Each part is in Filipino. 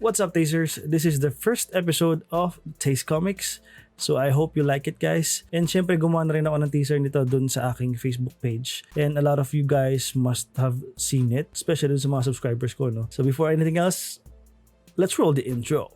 What's up, Tasers? This is the first episode of TASE Komiks. So I hope you like it, guys. And syempre gumawa na rin ako ng teaser nito dun sa aking Facebook page. And a lot of you guys must have seen it, especially dun sa mga subscribers ko, no? So before anything else, let's roll the intro.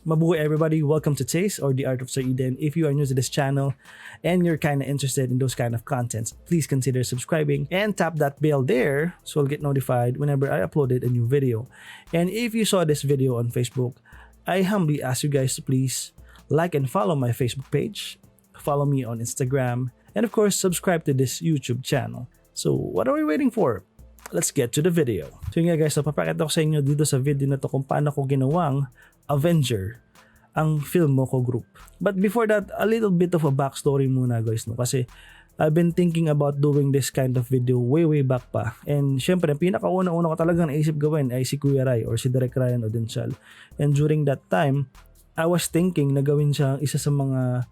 Mabuhay everybody, welcome to TASE or The Art of Sir Eden. If you are new to this channel and you're kind of interested in those kind of contents, please consider subscribing and tap that bell there so you'll get notified whenever I uploaded a new video. And if you saw this video on Facebook, I humbly ask you guys to please like and follow my Facebook page, follow me on Instagram, and of course subscribe to this YouTube channel. So what are we waiting for? Let's get to the video. So yun nga guys, so papakita ko sa inyo dito sa video na to kung paano ko ginawang Avenger ang FILMOCO group. But before that, a little bit of a backstory muna guys, no? Kasi I've been thinking about doing this kind of video way back pa. And syempre, pinakauna-una ko talagang naisip gawin ay si Kuya Rai or si Direk Ryan Audencial. And during that time, I was thinking na gawin siya isa sa mga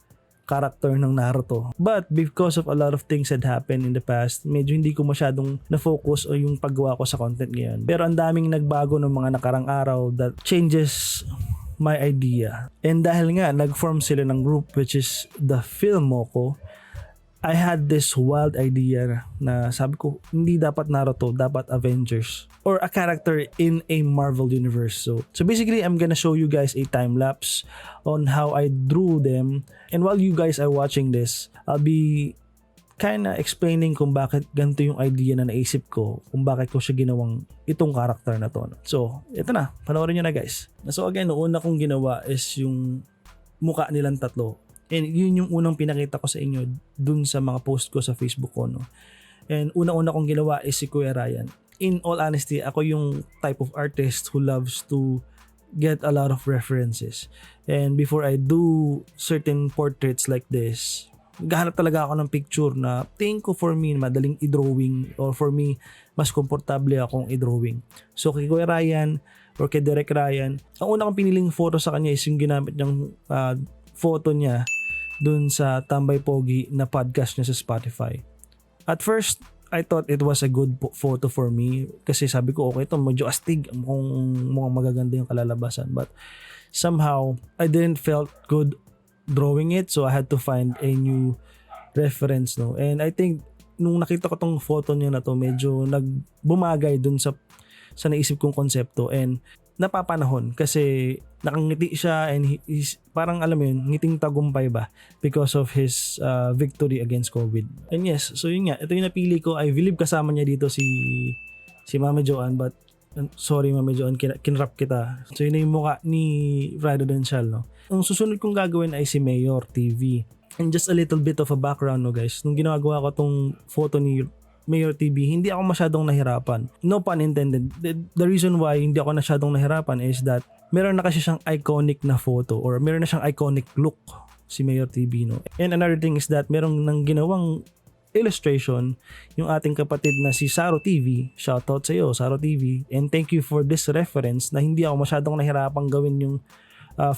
character ng Naruto. But because of a lot of things that happened in the past, medyo hindi ko masyadong na-focus o yung paggawa ko sa content ngayon. Pero ang daming nagbago ng mga nakarang araw that changes my idea. And dahil nga nag-form sila ng group which is the FILMOCO, I had this wild idea na sabi ko, hindi dapat Naruto, dapat Avengers or a character in a Marvel universe. So basically, I'm gonna show you guys a time lapse on how I drew them. And while you guys are watching this, I'll be kinda explaining kung bakit ganito yung idea na naisip ko, kung bakit ko siya ginawang itong character na to. So, ito na, panoorin nyo na guys. So again, noong una kong ginawa is yung mukha nilang tatlo. And yun yung unang pinakita ko sa inyo dun sa mga post ko sa Facebook ko, no? And una-una kong ginawa is si Kuya Ryan. In all honesty, ako yung type of artist who loves to get a lot of references. And before I do certain portraits like this, gahanap talaga ako ng picture na tingin ko for me madaling i-drawing or for me mas komportable akong i-drawing. So kay Kuya Ryan or kay Direk Ryan, ang una kong piniling photo sa kanya is yung ginamit niyang photo niya dun sa Tambay Pogi na podcast niya sa Spotify. At first, I thought it was a good photo for me kasi sabi ko okay ito, medyo astig, mukhang magaganda yung kalalabasan. But somehow, I didn't felt good drawing it, so I had to find a new reference, no? And I think nung nakita ko tong photo niya na to, medyo nagbumagay dun sa naisip kong konsepto and napapanahon kasi nakangiti siya and he's parang alam mo yun, ngiting tagumpay ba because of his victory against COVID. And yes, so yun nga, ito yung napili ko. I believe kasama niya dito si Mami Joanne, but sorry Mami Joanne, kinrap kita. So yun yung mukha ni Audencial, no? Ang susunod kong gagawin ay si MayorTV. And just a little bit of a background, no guys, nung ginagawa ko tong photo ni MayorTV, hindi ako masyadong nahirapan. No pun intended. The reason why hindi ako masyadong nahirapan is that meron na kasi siyang iconic na photo or meron na siyang iconic look si MayorTV, no? And another thing is that meron nang ginawang illustration yung ating kapatid na si Saru TV. Shoutout sa iyo, Saru TV. And thank you for this reference na hindi ako masyadong nahirapang gawin yung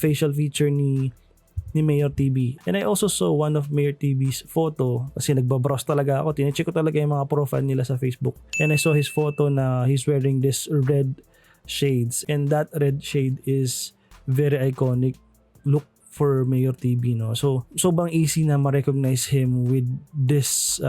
facial feature ni MayorTV. And I also saw one of MayorTV's photo kasi nagbabrowse talaga ako. Tinecheck ko talaga yung mga profile nila sa Facebook. And I saw his photo na he's wearing this red shades. And that red shade is very iconic look for MayorTV, no? So, sobrang easy na ma-recognize him with this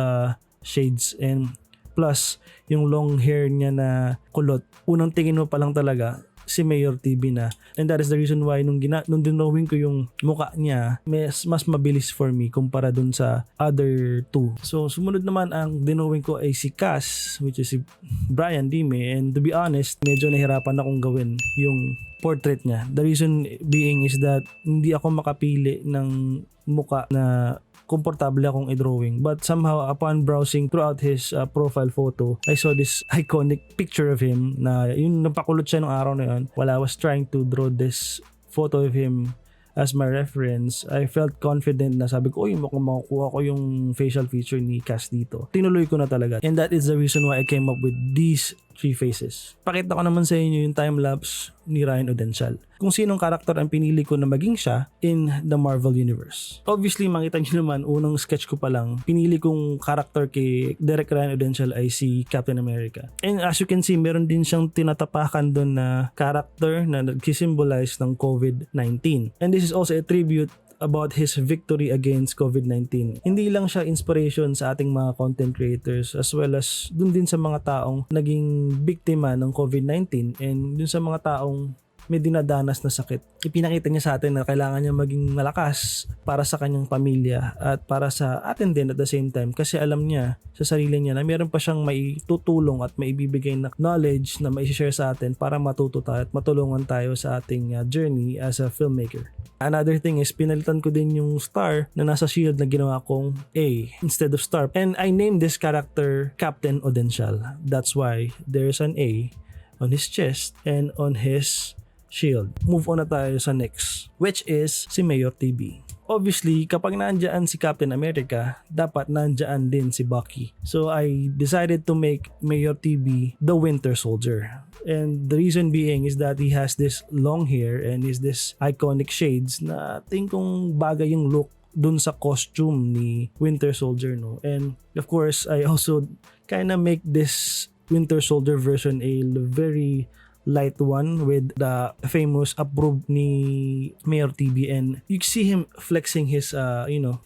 shades. And plus, yung long hair niya na kulot. Unang tingin mo pa lang talaga, si MayorTV na. And that is the reason why nung dinrawing ko yung mukha niya, mas mabilis for me kumpara dun sa other two. So sumunod naman ang dinrawing ko ay si Kase, which is si BryanDime. And to be honest, medyo nahirapan akong gawin yung portrait niya. The reason being is that hindi ako makapili ng mukha na komportable akong i-drawing. But somehow, upon browsing throughout his profile photo, I saw this iconic picture of him na yung napakulot siya nung araw na yun. While I was trying to draw this photo of him as my reference, I felt confident na sabi ko, uy, makukuha ko yung facial feature ni Kase dito. Tinuloy ko na talaga. And that is the reason why I came up with these three faces. Pakita ko naman sa inyo yung time-lapse ni Ryan Audencial. Kung sinong karakter ang pinili ko na maging siya in the Marvel Universe. Obviously, makita nyo naman, unang sketch ko pa lang, pinili kong karakter kay Direct Ryan Audencial ay si Captain America. And as you can see, meron din siyang tinatapakan doon na karakter na nag-symbolize ng COVID-19. And this is also a tribute about his victory against COVID-19. Hindi lang siya inspiration sa ating mga content creators as well as dun din sa mga taong naging biktima ng COVID-19 and dun sa mga taong may dinadanas na sakit. Ipinakita niya sa atin na kailangan niya maging malakas para sa kanyang pamilya at para sa atin din at the same time kasi alam niya sa sarili niya na meron pa siyang maitutulong at maibibigay na knowledge na maishare sa atin para matuto tayo at matulungan tayo sa ating journey as a filmmaker. Another thing is pinalitan ko din yung star na nasa shield na ginawa kong A instead of star. And I named this character Captain Audencial. That's why there's an A on his chest and on his shield. Move on na tayo sa next, which is si MayorTV. Obviously, kapag nandiyan si Captain America, dapat nandiyan din si Bucky. So I decided to make MayorTV the Winter Soldier. And the reason being is that he has this long hair and is this iconic shades na tingin kong bagay yung look dun sa costume ni Winter Soldier, no? And of course, I also kind of make this Winter Soldier version a very light one with the famous approved ni MayorTV, and you see him flexing his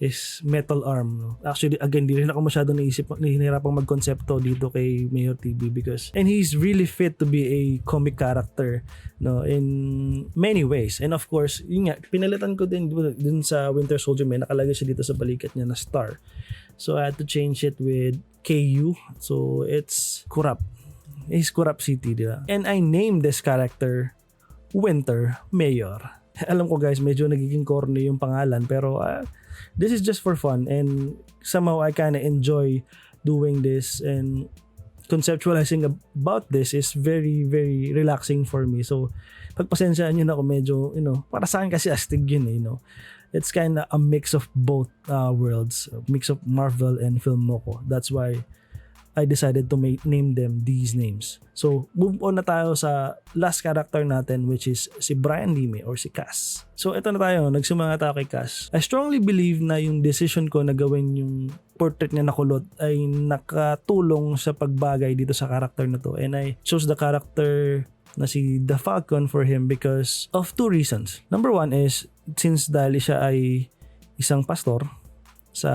his metal arm, no? Actually, again, di rin ako masyado nahihirapang magkonsepto dito kay MayorTV because and he's really fit to be a comic character, no, in many ways. And of course, yun nga, pinalitan ko din dun sa Winter Soldier, may nakalagay siya dito sa balikat niya na star. So I had to change it with KU. So it's Kurap. Is Kurap City, di ba? And I named this character Winter Mayor. Alam ko guys, medyo nagiging corny yung pangalan, pero this is just for fun and somehow I kind of enjoy doing this, and conceptualizing about this is very very relaxing for me. So pagpasensyaan nyo na ako, medyo para sa akin kasi astig yun, it's kind of a mix of both worlds, a mix of Marvel and FILMOCO. That's why I decided to name them these names. So, move on na tayo sa last character natin, which is si BryanDime or si Kase. So, ito na tayo. Nagsimula tayo kay Kase. I strongly believe na yung decision ko na gawin yung portrait niya na kulot ay nakatulong sa pagbagay dito sa character na to. And I chose the character na si The Falcon for him because of two reasons. Number one is, since dahil siya ay isang pastor sa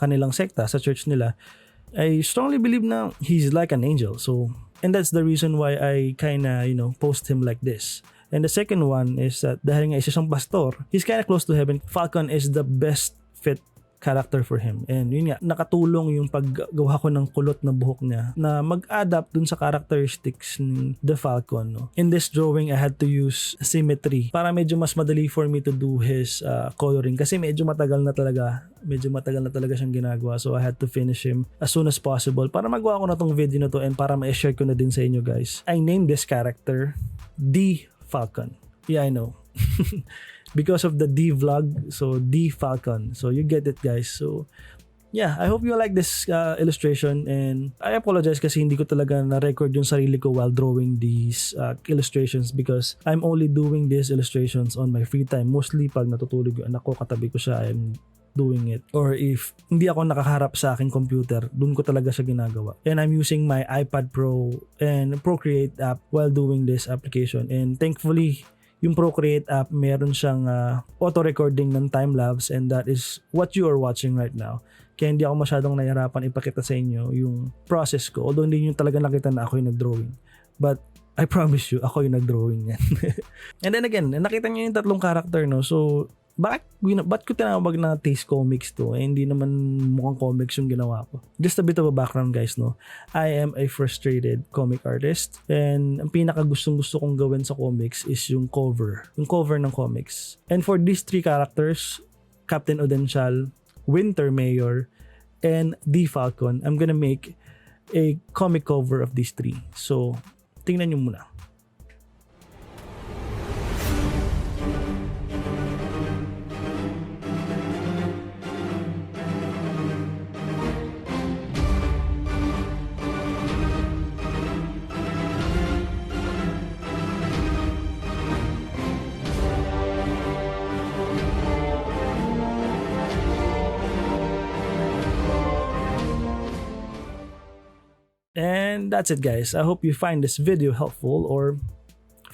kanilang sekta, sa church nila, I strongly believe na he's like an angel. So, and that's the reason why I kinda, post him like this. And the second one is that dahil nga isa siyang pastor, he's kinda close to heaven. Falcon is the best fit character for him. And yun nga, nakatulong yung paggawa ko ng kulot na buhok niya na mag-adapt dun sa characteristics ni The Falcon, no? In this drawing, I had to use symmetry para medyo mas madali for me to do his coloring kasi medyo matagal na talaga siyang ginagawa. So I had to finish him as soon as possible para magawa ko na tong video na to and para ma-share ko na din sa inyo guys. I named this character D Falcon. Yeah, I know. Because of the D.Vlogg, so D Falcon. So you get it guys. So yeah, I hope you like this illustration, and I apologize kasi hindi ko talaga na-record yung sarili ko while drawing these illustrations because I'm only doing these illustrations on my free time. Mostly pag natutulog yung anak ko, katabi ko siya, I'm doing it. Or if hindi ako nakaharap sa aking computer, dun ko talaga siya ginagawa. And I'm using my iPad Pro and Procreate app while doing this application. And thankfully, yung Procreate app, meron siyang auto-recording ng time-lapse, and that is what you are watching right now. Kaya hindi ako masyadong nahihirapan ipakita sa inyo yung process ko. Although hindi nyo talaga nakita na ako yung nag-drawing. But I promise you, ako yung nag-drawing yan. And then again, nakita nyo yung tatlong character, no? So, ba't ko tinawag na TASE Komiks to? Hindi naman mukhang comics yung ginawa ko. Just a bit of a background guys, no? I am a frustrated comic artist, and ang pinaka gusto kong gawin sa comics is yung cover ng comics. And for these three characters, Captain Audencial, Winter Mayor, and D Falcon, I'm gonna make a comic cover of these three. So, tingnan nyo muna. And that's it guys. I hope you find this video helpful or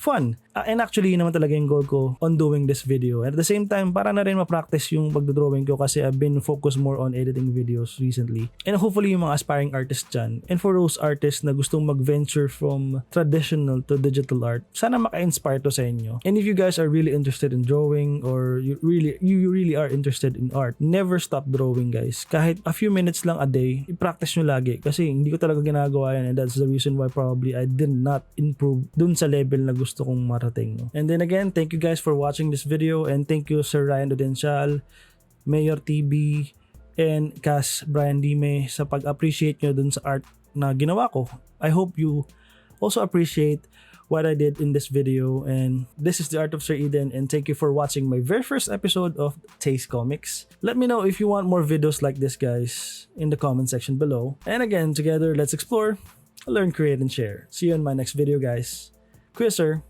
fun. And actually, yun naman talaga yung goal ko on doing this video. At the same time, para na rin ma-practice yung pagdodrawing ko kasi I've been focused more on editing videos recently. And hopefully, yung mga aspiring artists dyan. And for those artists na gustong mag-venture from traditional to digital art, sana maka-inspire to sa inyo. And if you guys are really interested in drawing or you really are interested in art, never stop drawing guys. Kahit a few minutes lang a day, i-practice nyo lagi. Kasi hindi ko talaga ginagawa yan and that's the reason why probably I did not improve dun sa level na gusto kong marating. No? And then again, thank you guys for watching this video and thank you Sir Ryan Audencial, MayorTV, and Kase BryanDime sa pag-appreciate nyo dun sa art na ginawa ko. I hope you also appreciate what I did in this video, and this is the Art of Sir Eden, and thank you for watching my very first episode of TASE Komiks. Let me know if you want more videos like this guys in the comment section below. And again, together let's explore, learn, create, and share. See you in my next video guys. Quizzer.